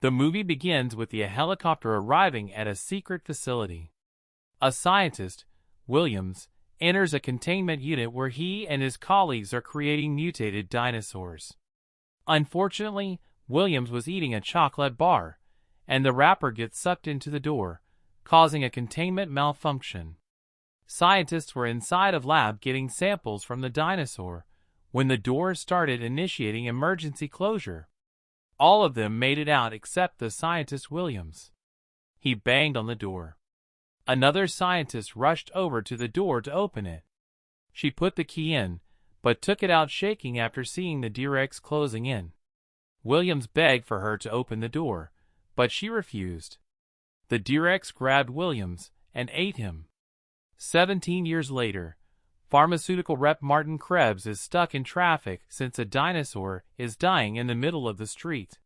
The movie begins with the helicopter arriving at a secret facility. A scientist, Williams, enters a containment unit where he and his colleagues are creating mutated dinosaurs. Unfortunately, Williams was eating a chocolate bar, and the wrapper gets sucked into the door, causing a containment malfunction. Scientists were inside of lab getting samples from the dinosaur when the doors started initiating emergency closure. All of them made it out except the scientist Williams. He banged on the door. Another scientist rushed over to the door to open it. She put the key in, but took it out shaking after seeing the T-Rex closing in. Williams begged for her to open the door, but she refused. The T-Rex grabbed Williams and ate him. 17 years later, pharmaceutical rep Martin Krebs is stuck in traffic since a dinosaur is dying in the middle of the street.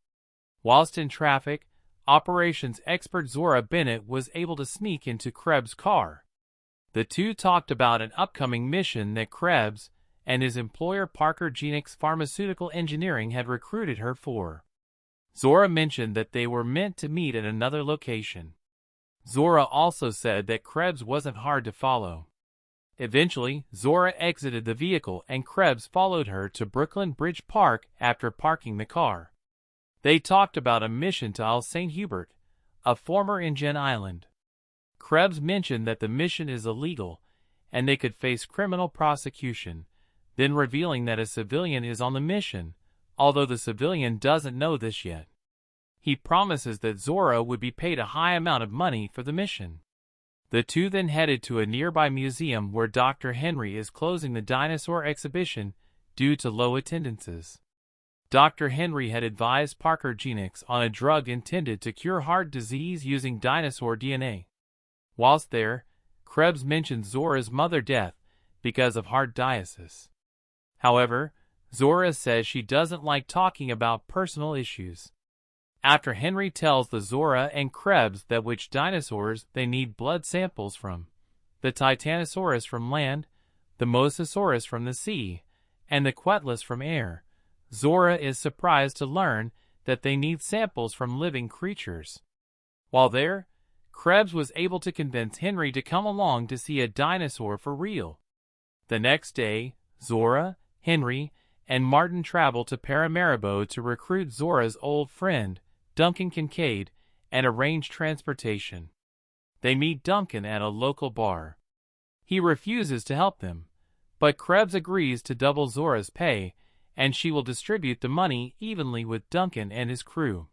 Whilst in traffic, operations expert Zora Bennett was able to sneak into Krebs' car. The two talked about an upcoming mission that Krebs and his employer Parker Genix Pharmaceutical Engineering had recruited her for. Zora mentioned that they were meant to meet at another location. Zora also said that Krebs wasn't hard to follow. Eventually, Zora exited the vehicle and Krebs followed her to Brooklyn Bridge Park after parking the car. They talked about a mission to Isle St. Hubert, a former Indian island. Krebs mentioned that the mission is illegal and they could face criminal prosecution, then revealing that a civilian is on the mission, although the civilian doesn't know this yet. He promises that Zora would be paid a high amount of money for the mission. The two then headed to a nearby museum where Dr. Henry is closing the dinosaur exhibition due to low attendances. Dr. Henry had advised Parker Genix on a drug intended to cure heart disease using dinosaur DNA. Whilst there, Krebs mentioned Zora's mother's death because of heart dialysis. However, Zora says she doesn't like talking about personal issues. After Henry tells the Zora and Krebs that which dinosaurs they need blood samples from, the Titanosaurus from land, the Mosasaurus from the sea, and the Quetlus from air, Zora is surprised to learn that they need samples from living creatures. While there, Krebs was able to convince Henry to come along to see a dinosaur for real. The next day, Zora, Henry, and Martin travel to Paramaribo to recruit Zora's old friend, Duncan Kincaid, and arrange transportation. They meet Duncan at a local bar. He refuses to help them, but Krebs agrees to double Zora's pay, and she will distribute the money evenly with Duncan and his crew.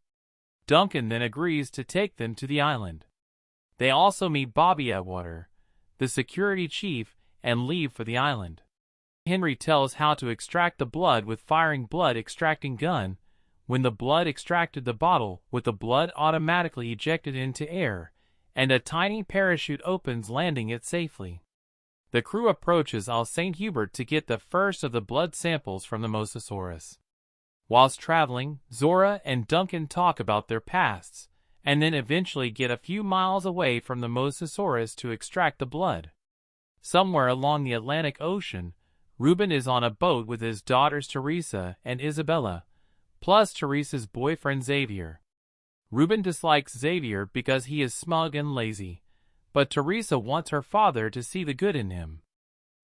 Duncan then agrees to take them to the island. They also meet Bobby Atwater, the security chief, and leave for the island. Henry tells how to extract the blood with firing blood extracting gun. When the blood extracted the bottle with the blood automatically ejected into air, and a tiny parachute opens landing it safely. The crew approaches Isle St. Hubert to get the first of the blood samples from the Mosasaurus. Whilst traveling, Zora and Duncan talk about their pasts, and then eventually get a few miles away from the Mosasaurus to extract the blood. Somewhere along the Atlantic Ocean, Reuben is on a boat with his daughters Teresa and Isabella, plus Teresa's boyfriend Xavier. Reuben dislikes Xavier because he is smug and lazy, but Teresa wants her father to see the good in him.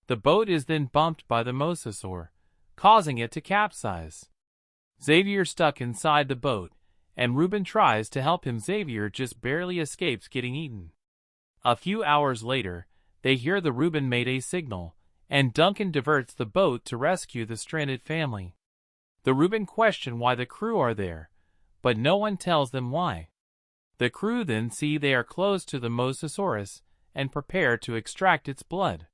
The boat is then bumped by the mosasaur, causing it to capsize. Xavier stuck inside the boat, and Reuben tries to help him. Xavier just barely escapes getting eaten. A few hours later, they hear the Reuben Mayday signal, and Duncan diverts the boat to rescue the stranded family. The Reuben question why the crew are there, but no one tells them why. The crew then see they are close to the Mosasaurus and prepare to extract its blood.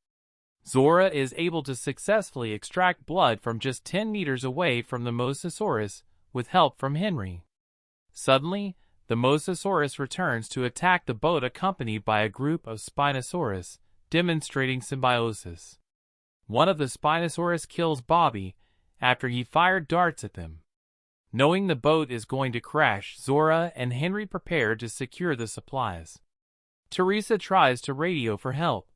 Zora is able to successfully extract blood from just 10 meters away from the Mosasaurus with help from Henry. Suddenly, the Mosasaurus returns to attack the boat accompanied by a group of Spinosaurus, demonstrating symbiosis. One of the Spinosaurus kills Bobby after he fired darts at them. Knowing the boat is going to crash, Zora and Henry prepare to secure the supplies. Teresa tries to radio for help,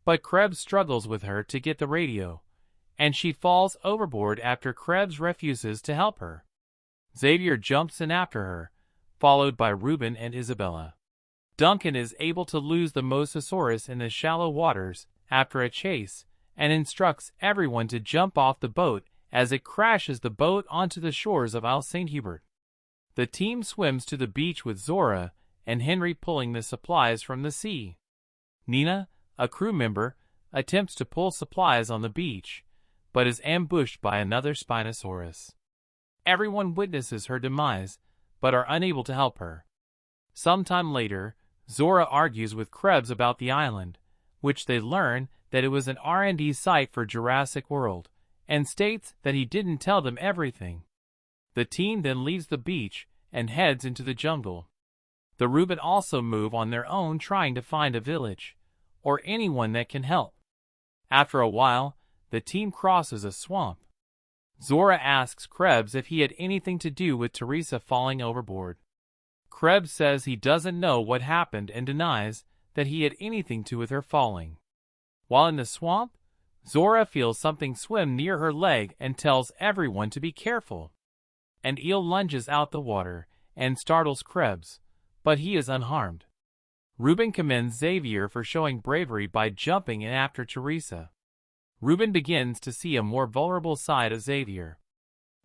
but Krebs struggles with her to get the radio, and she falls overboard after Krebs refuses to help her. Xavier jumps in after her, followed by Reuben and Isabella. Duncan is able to lose the Mosasaurus in the shallow waters after a chase and instructs everyone to jump off the boat as it crashes the boat onto the shores of Isle St. Hubert. The team swims to the beach with Zora and Henry pulling the supplies from the sea. Nina, a crew member, attempts to pull supplies on the beach, but is ambushed by another Spinosaurus. Everyone witnesses her demise, but are unable to help her. Sometime later, Zora argues with Krebs about the island, which they learn that it was an R&D site for Jurassic World, and states that he didn't tell them everything. The team then leaves the beach and heads into the jungle. The Reuben also move on their own trying to find a village, or anyone that can help. After a while, the team crosses a swamp. Zora asks Krebs if he had anything to do with Teresa falling overboard. Krebs says he doesn't know what happened and denies that he had anything to do with her falling. While in the swamp, Zora feels something swim near her leg and tells everyone to be careful. An eel lunges out the water and startles Krebs, but he is unharmed. Reuben commends Xavier for showing bravery by jumping in after Teresa. Reuben begins to see a more vulnerable side of Xavier.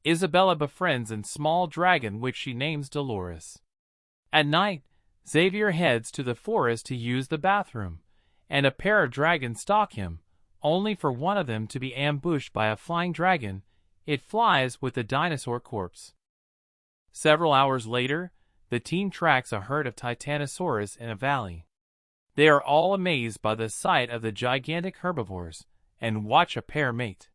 Isabella befriends a small dragon which she names Dolores. At night, Xavier heads to the forest to use the bathroom, and a pair of dragons stalk him, only for one of them to be ambushed by a flying dragon. It flies with the dinosaur corpse. Several hours later, the team tracks a herd of Titanosaurus in a valley. They are all amazed by the sight of the gigantic herbivores, and watch a pair mate.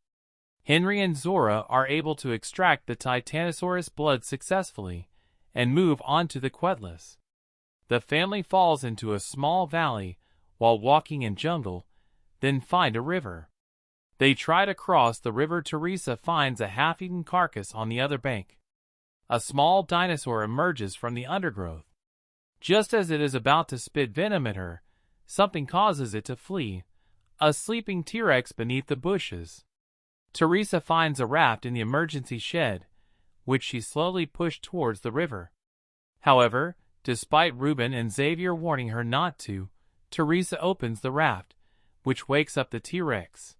Henry and Zora are able to extract the Titanosaurus blood successfully, and move on to the Quetless. The family falls into a small valley while walking in jungle, then find a river. They try to cross the river. Teresa finds a half-eaten carcass on the other bank. A small dinosaur emerges from the undergrowth. Just as it is about to spit venom at her, something causes it to flee, a sleeping T-Rex beneath the bushes. Teresa finds a raft in the emergency shed, which she slowly pushed towards the river. However, despite Reuben and Xavier warning her not to, Teresa opens the raft, which wakes up the T-Rex.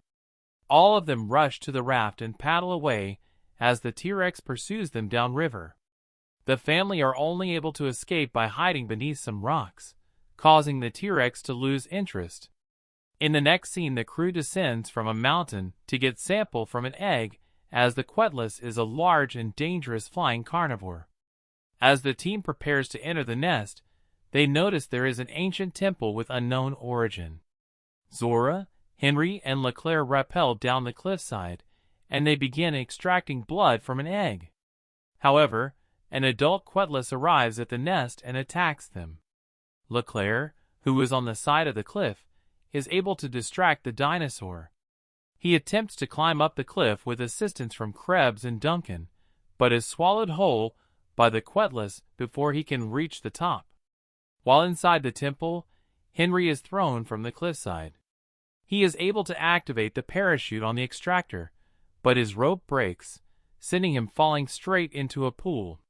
All of them rush to the raft and paddle away as the T-Rex pursues them downriver. The family are only able to escape by hiding beneath some rocks, causing the T-Rex to lose interest. In the next scene, the crew descends from a mountain to get sample from an egg, as the Quetless is a large and dangerous flying carnivore. As the team prepares to enter the nest, they notice there is an ancient temple with unknown origin. Zora, Henry, and Leclerc rappel down the cliffside, and they begin extracting blood from an egg. However, an adult Quetless arrives at the nest and attacks them. Leclerc, who is on the side of the cliff, is able to distract the dinosaur. He attempts to climb up the cliff with assistance from Krebs and Duncan, but is swallowed whole by the Quetless before he can reach the top. While inside the temple, Henry is thrown from the cliffside. He is able to activate the parachute on the extractor, but his rope breaks, sending him falling straight into a pool.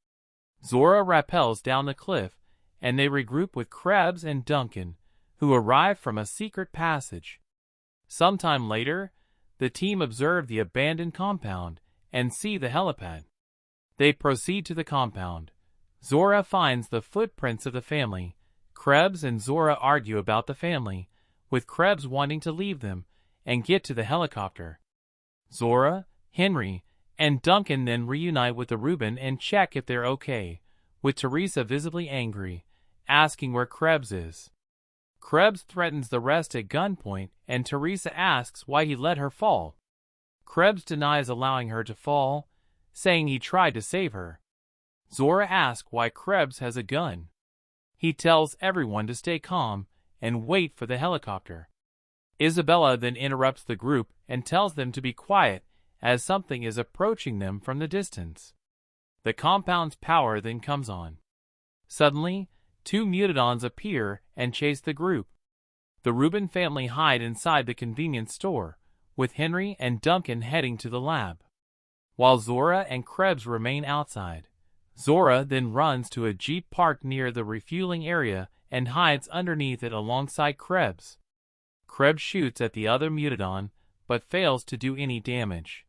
Zora rappels down the cliff, and they regroup with Krebs and Duncan, who arrive from a secret passage. Sometime later, the team observe the abandoned compound and see the helipad. They proceed to the compound. Zora finds the footprints of the family. Krebs and Zora argue about the family, with Krebs wanting to leave them and get to the helicopter. Zora, Henry, and Duncan then reunite with the Reuben and check if they're okay, with Teresa visibly angry, asking where Krebs is. Krebs threatens the rest at gunpoint, and Teresa asks why he let her fall. Krebs denies allowing her to fall, saying he tried to save her. Zora asks why Krebs has a gun. He tells everyone to stay calm and wait for the helicopter. Isabella then interrupts the group and tells them to be quiet as something is approaching them from the distance. The compound's power then comes on. Suddenly, two Mutodons appear and chase the group. The Reuben family hide inside the convenience store, with Henry and Duncan heading to the lab. While Zora and Krebs remain outside, Zora then runs to a jeep parked near the refueling area and hides underneath it alongside Krebs. Krebs shoots at the other Mutodon, but fails to do any damage.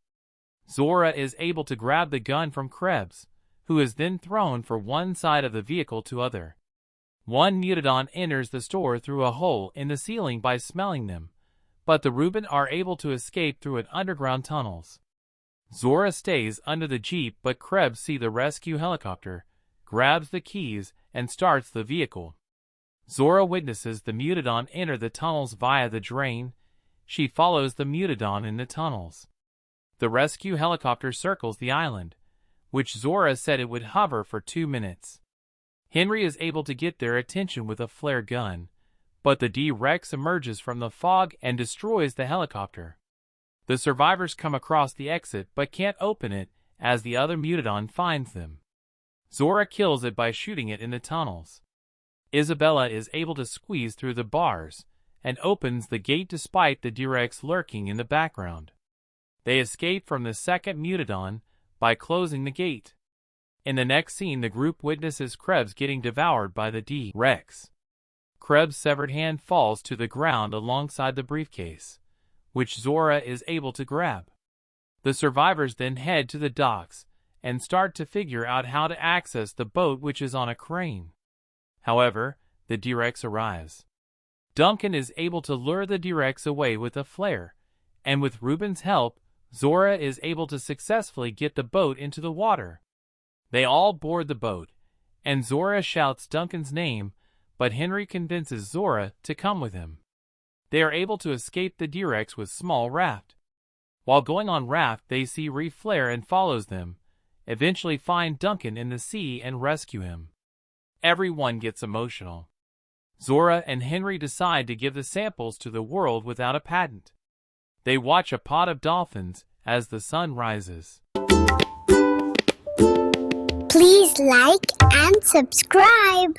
Zora is able to grab the gun from Krebs, who is then thrown from one side of the vehicle to other. One Mutodon enters the store through a hole in the ceiling by smelling them, but the Reuben are able to escape through underground tunnels. Zora stays under the jeep, but Krebs sees the rescue helicopter, grabs the keys, and starts the vehicle. Zora witnesses the Mutodon enter the tunnels via the drain. She follows the Mutodon in the tunnels. The rescue helicopter circles the island, which Zora said it would hover for 2 minutes. Henry is able to get their attention with a flare gun, but the D-Rex emerges from the fog and destroys the helicopter. The survivors come across the exit but can't open it as the other Mutodon finds them. Zora kills it by shooting it in the tunnels. Isabella is able to squeeze through the bars and opens the gate despite the D-Rex lurking in the background. They escape from the second Mutodon by closing the gate. In the next scene, the group witnesses Krebs getting devoured by the D-Rex. Krebs' severed hand falls to the ground alongside the briefcase, which Zora is able to grab. The survivors then head to the docks and start to figure out how to access the boat, which is on a crane. However, the D-Rex arrives. Duncan is able to lure the D-Rex away with a flare, and with Reuben's help, Zora is able to successfully get the boat into the water. They all board the boat, and Zora shouts Duncan's name, but Henry convinces Zora to come with him. They are able to escape the D-Rex with small raft. While going on raft, they see Flare and follows them, eventually find Duncan in the sea and rescue him. Everyone gets emotional. Zora and Henry decide to give the samples to the world without a patent. They watch a pod of dolphins as the sun rises. Please like and subscribe.